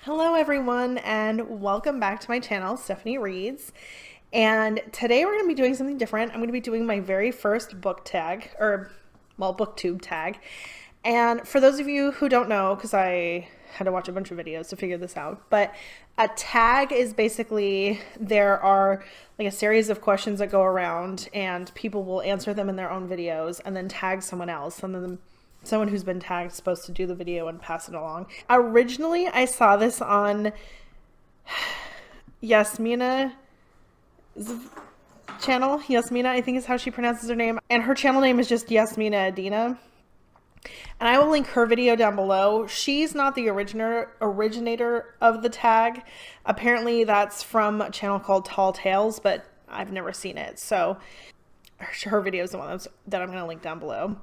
Hello everyone and welcome back to my channel, Stephanie Reads. And today we're going to be doing something different. I'm going to be doing my very first book tag, booktube tag. And for those of you who don't know, because I had to watch a bunch of videos to figure this out, but a tag is basically, there are like a series of questions that go around and people will answer them in their own videos and then tag someone else, and then someone who's been tagged is supposed to do the video and pass it along. Originally, I saw this on Yasmina's channel. Yasmina, I think is how she pronounces her name. And her channel name is just Yasmina Adina. And I will link her video down below. She's not the originator of the tag. Apparently that's from a channel called Tall Tales, but I've never seen it. So her video is the one that I'm going to link down below.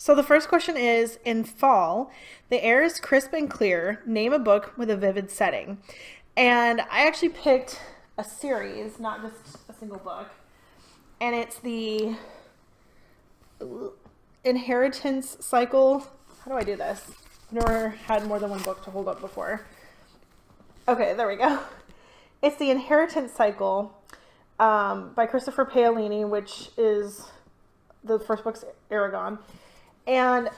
So the first question is, in fall, the air is crisp and clear. Name a book with a vivid setting. And I actually picked a series, not just a single book. And it's the Inheritance Cycle. How do I do this? I've never had more than one book to hold up before. Okay, there we go. It's the Inheritance Cycle by Christopher Paolini, which is the first book's Eragon. And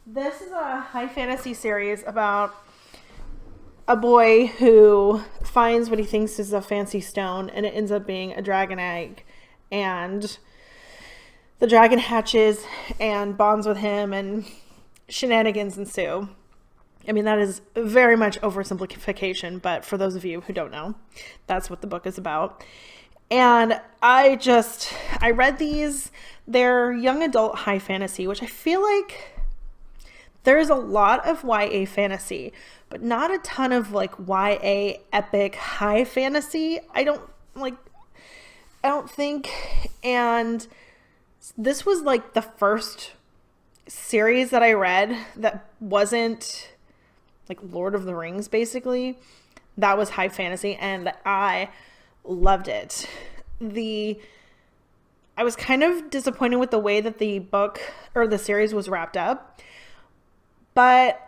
this is a high fantasy series about a boy who finds what he thinks is a fancy stone, and it ends up being a dragon egg. And the dragon hatches and bonds with him, and shenanigans ensue. I mean, that is very much oversimplification, but for those of you who don't know, that's what the book is about. And I read these. They're young adult high fantasy, which I feel like there's a lot of YA fantasy, but not a ton of like YA epic high fantasy. I don't think. And this was like the first series that I read that wasn't like Lord of the Rings, basically. That was high fantasy, and I loved it. I was kind of disappointed with the way that the book or the series was wrapped up, but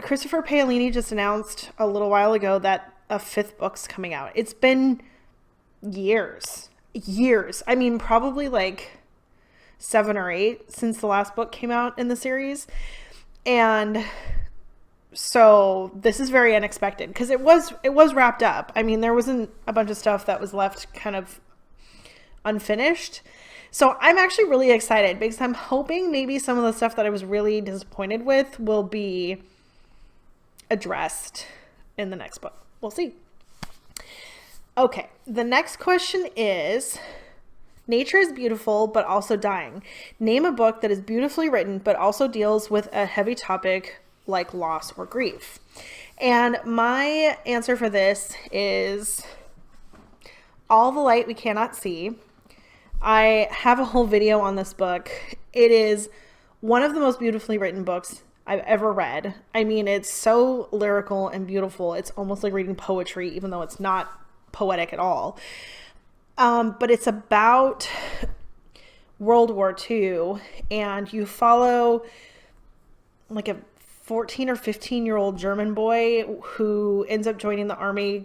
Christopher Paolini just announced a little while ago that a fifth book's coming out. It's been years. I mean, probably like 7 or 8 since the last book came out in the series. And so this is very unexpected because it was wrapped up. I mean, there wasn't a bunch of stuff that was left kind of unfinished. So I'm actually really excited because I'm hoping maybe some of the stuff that I was really disappointed with will be addressed in the next book. We'll see. Okay, the next question is, nature is beautiful but also dying. Name a book that is beautifully written but also deals with a heavy topic like loss or grief. And my answer for this is All the Light We Cannot See. I have a whole video on this book. It is one of the most beautifully written books I've ever read. I mean, it's so lyrical and beautiful. It's almost like reading poetry, even though it's not poetic at all. But it's about World War II, and you follow like a 14 or 15-year-old German boy who ends up joining the army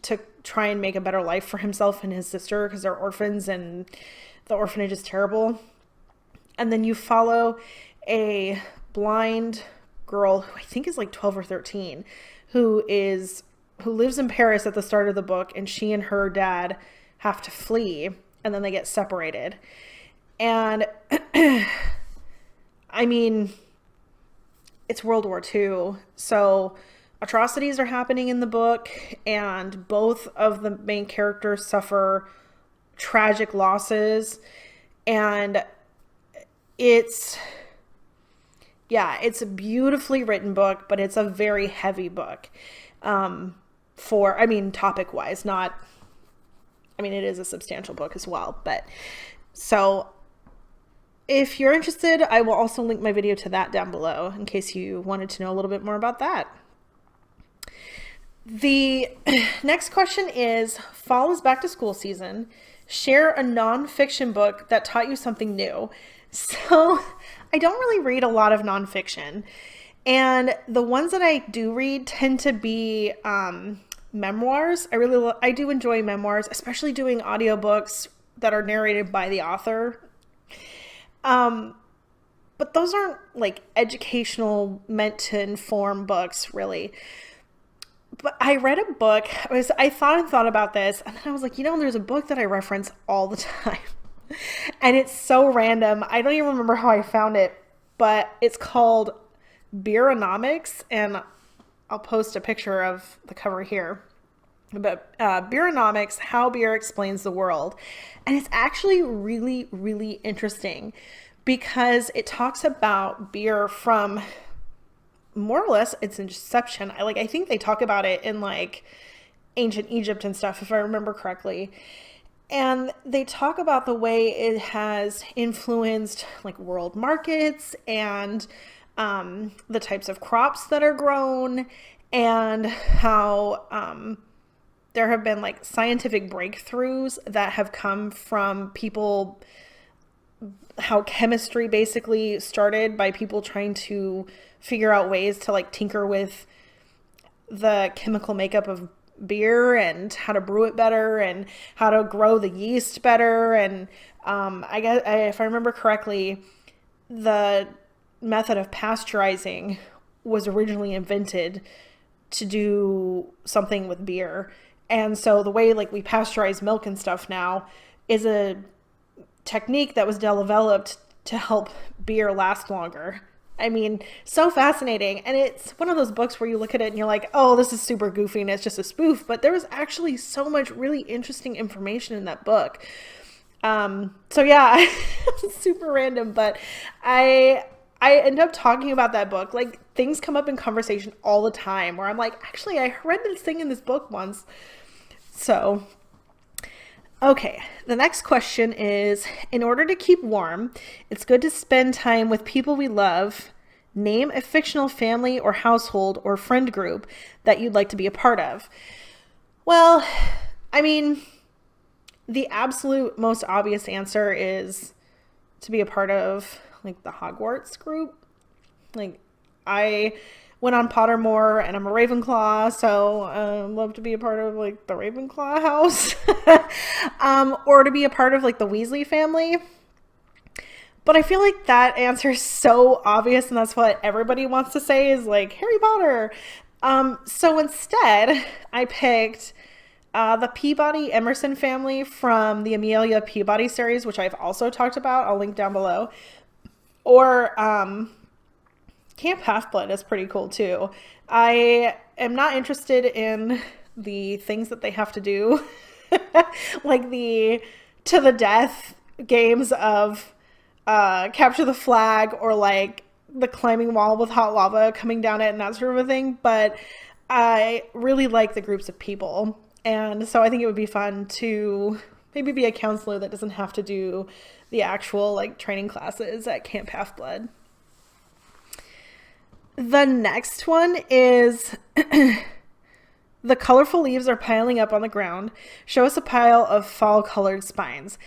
to try and make a better life for himself and his sister because they're orphans and the orphanage is terrible. And then you follow a blind girl who I think is like 12 or 13 who lives in Paris at the start of the book, and she and her dad have to flee, and then they get separated. And I mean, it's World War II, so atrocities are happening in the book, and both of the main characters suffer tragic losses. And it's a beautifully written book, but it's a very heavy book. Topic wise, it is a substantial book as well, but so if you're interested, I will also link my video to that down below in case you wanted to know a little bit more about that. The next question is, fall is back to school season. Share a nonfiction book that taught you something new. So I don't really read a lot of nonfiction. And the ones that I do read tend to be memoirs. I do enjoy memoirs, especially doing audiobooks that are narrated by the author. But those aren't like educational, meant to inform books, really. But I read a book. I thought and thought about this, and then I was like, there's a book that I reference all the time. And it's so random. I don't even remember how I found it, but it's called Beeronomics, and I'll post a picture of the cover here. But Beeronomics, How Beer Explains the World. And it's actually really, really interesting because it talks about beer from more or less its inception. I think they talk about it in like ancient Egypt and stuff, if I remember correctly. And they talk about the way it has influenced like world markets and the types of crops that are grown, and how there have been like scientific breakthroughs that have come from people, how chemistry basically started by people trying to figure out ways to like tinker with the chemical makeup of beer and how to brew it better and how to grow the yeast better. And I guess if I remember correctly, the method of pasteurizing was originally invented to do something with beer. And so the way like we pasteurize milk and stuff now is a technique that was developed to help beer last longer. I mean, so fascinating. And it's one of those books where you look at it and you're like, oh, this is super goofy and it's just a spoof. But there was actually so much really interesting information in that book. So yeah, it's super random, but I end up talking about that book. Like, things come up in conversation all the time where I'm like, actually, I read this thing in this book once. So, okay, the next question is, in order to keep warm, it's good to spend time with people we love. Name a fictional family or household or friend group that you'd like to be a part of. Well, I mean, the absolute most obvious answer is to be a part of like the Hogwarts group. Like, I went on Pottermore and I'm a Ravenclaw, so I'd love to be a part of like the Ravenclaw house. Or to be a part of like the Weasley family. But I feel like that answer is so obvious, and that's what everybody wants to say is like Harry Potter. So instead, I picked the Peabody Emerson family from the Amelia Peabody series, which I've also talked about. I'll link down below. Or Camp Half-Blood is pretty cool too. I am not interested in the things that they have to do, like the to the death games of capture the flag, or like the climbing wall with hot lava coming down it and that sort of a thing. But I really like the groups of people. And so I think it would be fun to maybe be a counselor that doesn't have to do the actual like training classes at Camp Half-Blood. The next one is the colorful leaves are piling up on the ground. Show us a pile of fall colored spines.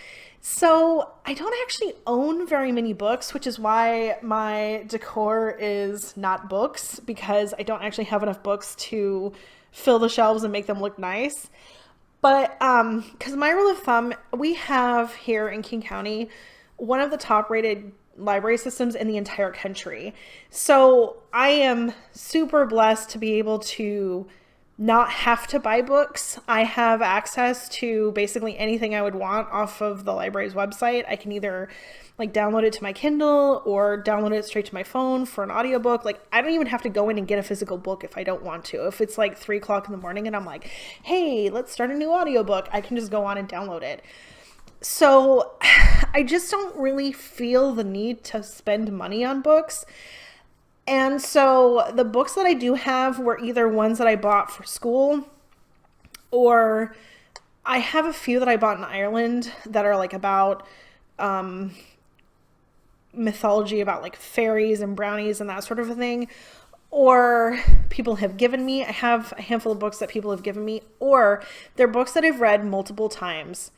So I don't actually own very many books, which is why my decor is not books, because I don't actually have enough books to fill the shelves and make them look nice. But because my rule of thumb, we have here in King County one of the top rated library systems in the entire country. So I am super blessed to be able to not have to buy books. I have access to basically anything I would want off of the library's website. I can either like download it to my Kindle or download it straight to my phone for an audiobook. Like, I don't even have to go in and get a physical book if I don't want to. If it's like 3 o'clock in the morning and I'm like, hey, let's start a new audiobook, I can just go on and download it. So I just don't really feel the need to spend money on books. And so the books that I do have were either ones that I bought for school, or I have a few that I bought in Ireland that are like about mythology, about like fairies and brownies and that sort of a thing, or people have given me. I have a handful of books that people have given me, or they're books that I've read multiple times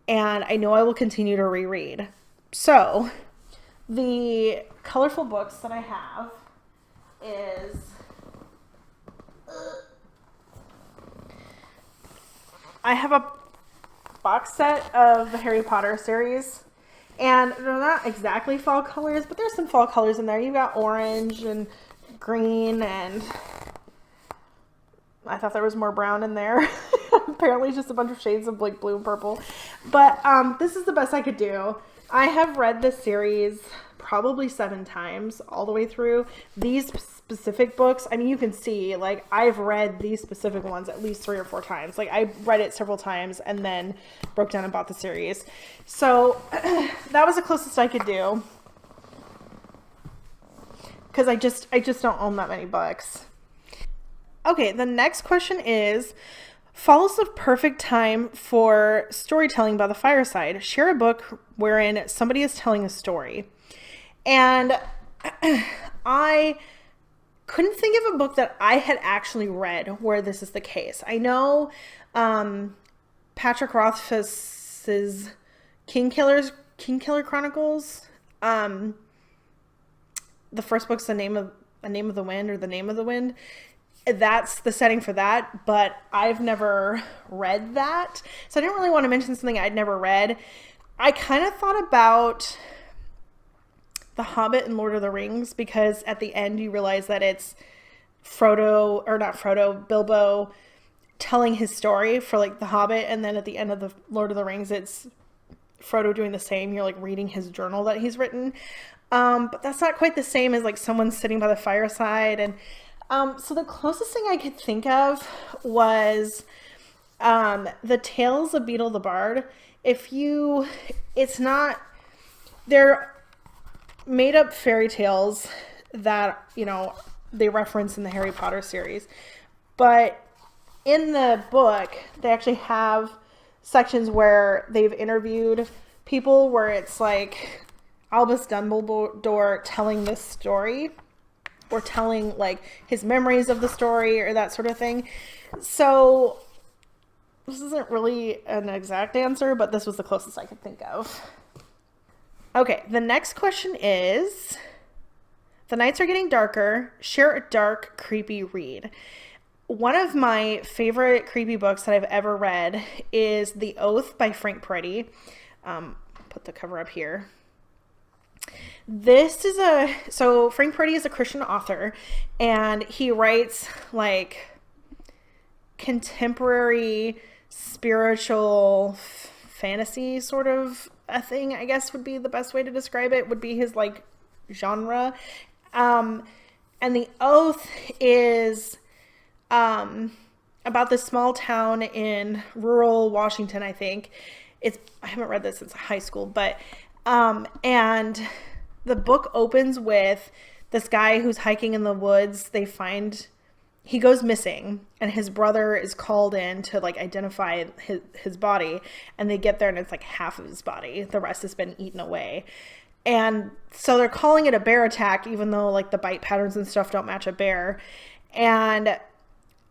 and I know I will continue to reread. So the colorful books that I have is I have a box set of the Harry Potter series, and they're not exactly fall colors, but there's some fall colors in there. You've got orange and green, and I thought there was more brown in there. Apparently it's just a bunch of shades of like blue and purple. But this is the best I could do. I have read this series probably 7 times all the way through. These specific books, I mean, you can see, like, I've read these specific ones at least 3 or 4 times. Like, I read it several times and then broke down and bought the series. So that was the closest I could do, because I just don't own that many books. Okay, the next question is, follows the perfect time for storytelling by the fireside. Share a book wherein somebody is telling a story. And I couldn't think of a book that I had actually read where this is the case. I know Patrick Rothfuss's Kingkiller Chronicles. The first book's The Name of the Wind, or The Name of the Wind. That's the setting for that, but I've never read that. So I didn't really want to mention something I'd never read. I kind of thought about The Hobbit and Lord of the Rings, because at the end you realize that it's Bilbo telling his story for like The Hobbit, and then at the end of the Lord of the Rings it's Frodo doing the same. You're like reading his journal that he's written. But that's not quite the same as like someone sitting by the fireside. And so the closest thing I could think of was the Tales of Beedle the Bard. They're made up fairy tales that, they reference in the Harry Potter series. But in the book, they actually have sections where they've interviewed people where it's like Albus Dumbledore telling this story, or telling like his memories of the story, or that sort of thing. So this isn't really an exact answer, but this was the closest I could think of. Okay, the next question is, the nights are getting darker. Share a dark, creepy read. One of my favorite creepy books that I've ever read is The Oath by Frank Peretti. Put the cover up here. So Frank Peretti is a Christian author, and he writes like contemporary spiritual fantasy sort of a thing, I guess would be the best way to describe it, would be his like genre. And The Oath is about this small town in rural Washington, I think. I haven't read this since high school, but and the book opens with this guy who's hiking in the woods. He goes missing, and his brother is called in to like identify his body, and they get there and it's like half of his body. The rest has been eaten away. And so they're calling it a bear attack, even though like the bite patterns and stuff don't match a bear. And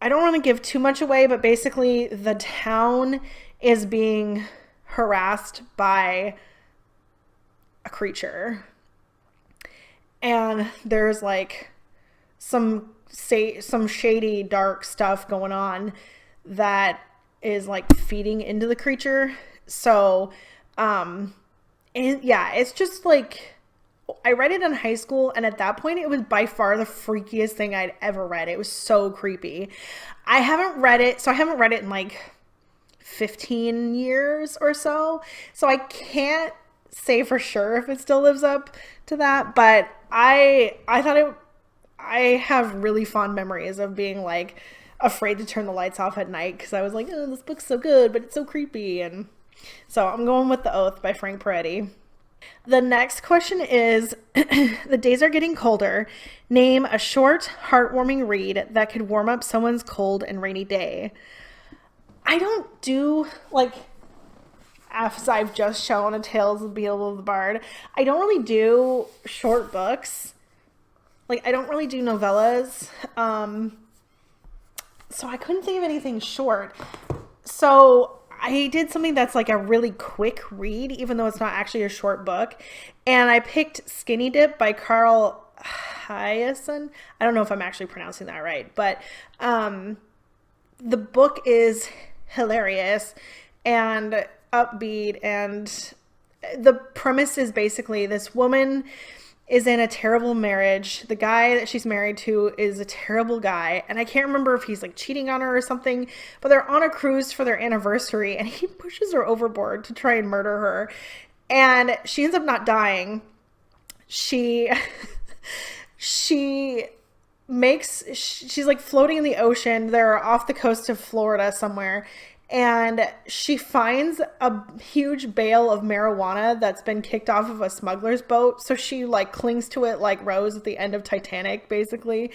I don't want to give too much away, but basically the town is being harassed by a creature. And there's like some shady dark stuff going on that is like feeding into the creature. So and yeah, it's just like, I read it in high school, and at that point it was by far the freakiest thing I'd ever read. It was so creepy. I haven't read it in like 15 years or so, so I can't say for sure if it still lives up to that, but I have really fond memories of being like afraid to turn the lights off at night, because I was like, oh, this book's so good, but it's so creepy. And so I'm going with The Oath by Frank Peretti. The next question is, the days are getting colder. Name a short, heartwarming read that could warm up someone's cold and rainy day. I don't do, like, as I've just shown, a Tales of Beedle the Bard, I don't really do short books. Like, I don't really do novellas. So I couldn't think of anything short. So I did something that's like a really quick read, even though it's not actually a short book. And I picked Skinny Dip by Carl Hyacin. I don't know if I'm actually pronouncing that right, but the book is hilarious and upbeat, and the premise is basically this woman is in a terrible marriage. The guy that she's married to is a terrible guy, and I can't remember if he's like cheating on her or something, but they're on a cruise for their anniversary and he pushes her overboard to try and murder her, and she ends up not dying. She she's like floating in the ocean. They're off the coast of Florida somewhere, and she finds a huge bale of marijuana that's been kicked off of a smuggler's boat. So she like clings to it like Rose at the end of Titanic, basically,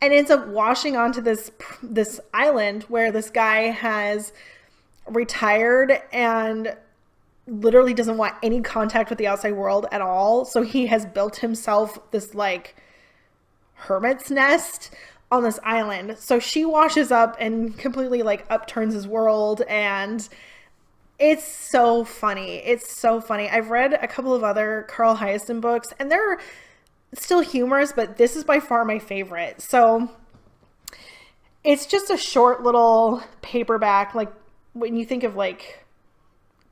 and ends up washing onto this island where this guy has retired and literally doesn't want any contact with the outside world at all. So he has built himself this like hermit's nest on this island. So she washes up and completely like upturns his world, and it's so funny. It's so funny. I've read a couple of other Carl Hiaasen books and they're still humorous, but this is by far my favorite. So it's just a short little paperback. Like when you think of like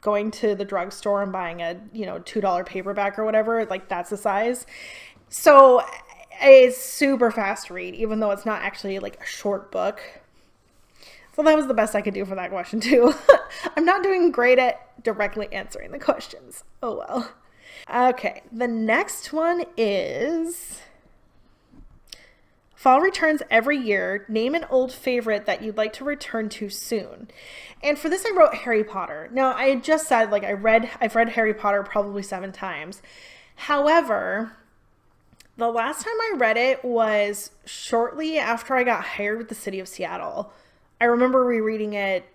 going to the drugstore and buying a, $2 paperback or whatever, like that's the size. So it's super fast read, even though it's not actually like a short book. So that was the best I could do for that question too. I'm not doing great at directly answering the questions. Oh well. Okay, the next one is fall returns every year. Name an old favorite that you'd like to return to soon. And for this I wrote Harry Potter. Now I had just said like I've read Harry Potter probably 7 times. However, the last time I read it was shortly after I got hired with the city of Seattle. I remember rereading it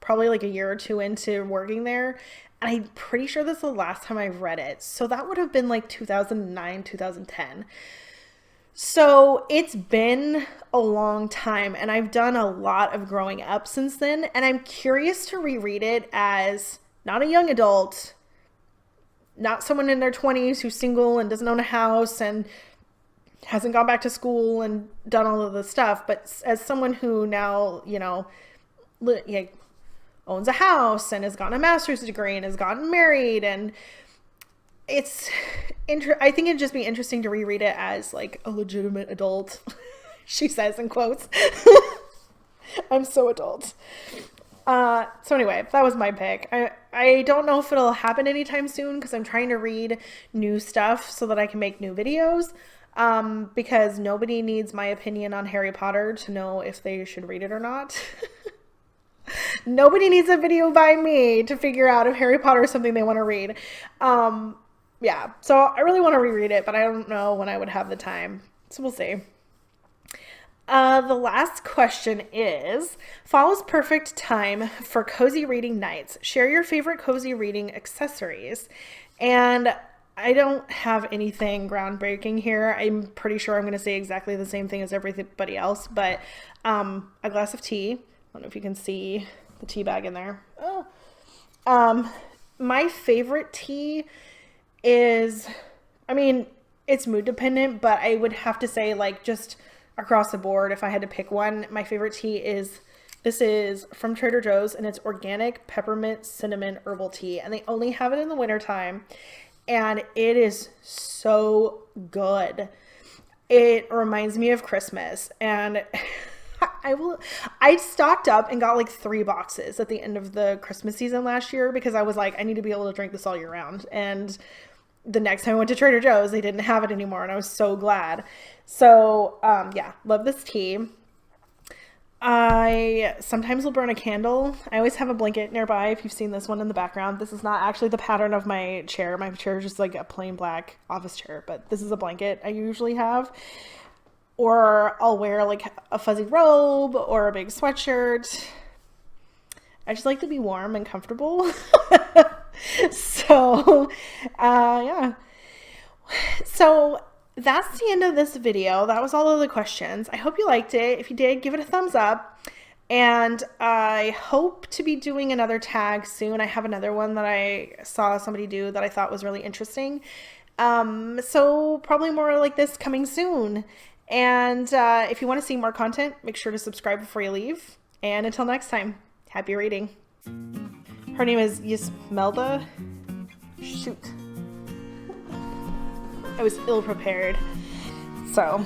probably like a year or 2 into working there, and I'm pretty sure this is the last time I've read it. So that would have been like 2009, 2010. So it's been a long time, and I've done a lot of growing up since then, and I'm curious to reread it as not a young adult, not someone in their 20s who's single and doesn't own a house and hasn't gone back to school and done all of this stuff, but as someone who now, owns a house and has gotten a master's degree and has gotten married. And I think it'd just be interesting to reread it as like a legitimate adult. She says in quotes. I'm so adult. So anyway, that was my pick. I don't know if it'll happen anytime soon because I'm trying to read new stuff so that I can make new videos. Because nobody needs my opinion on Harry Potter to know if they should read it or not. Nobody needs a video by me to figure out if Harry Potter is something they want to read. Yeah, so I really want to reread it, but I don't know when I would have the time. So we'll see. The last question is, fall is perfect time for cozy reading nights. Share your favorite cozy reading accessories. And I don't have anything groundbreaking here. I'm pretty sure I'm going to say exactly the same thing as everybody else, but a glass of tea. I don't know if you can see the tea bag in there. Oh. My favorite tea is, it's mood dependent, but I would have to say like just across the board, if I had to pick one, my favorite tea this is from Trader Joe's, and it's organic peppermint cinnamon herbal tea, and they only have it in the wintertime, and it is so good. It reminds me of Christmas, and I stocked up and got like 3 boxes at the end of the Christmas season last year because I was like, I need to be able to drink this all year round. And the next time I went to Trader Joe's, they didn't have it anymore, and I was so glad. So, yeah, love this tea. I sometimes will burn a candle. I always have a blanket nearby. If you've seen this one in the background, this is not actually the pattern of my chair. My chair is just like a plain black office chair, but this is a blanket I usually have. Or I'll wear like a fuzzy robe or a big sweatshirt. I just like to be warm and comfortable. So, yeah. So that's the end of this video. That was all of the questions. I hope you liked it. If you did, give it a thumbs up. And I hope to be doing another tag soon. I have another one that I saw somebody do that I thought was really interesting. So probably more like this coming soon. And if you want to see more content, make sure to subscribe before you leave. And until next time, happy reading. Her name is Yasmelda. Shoot. I was ill prepared. So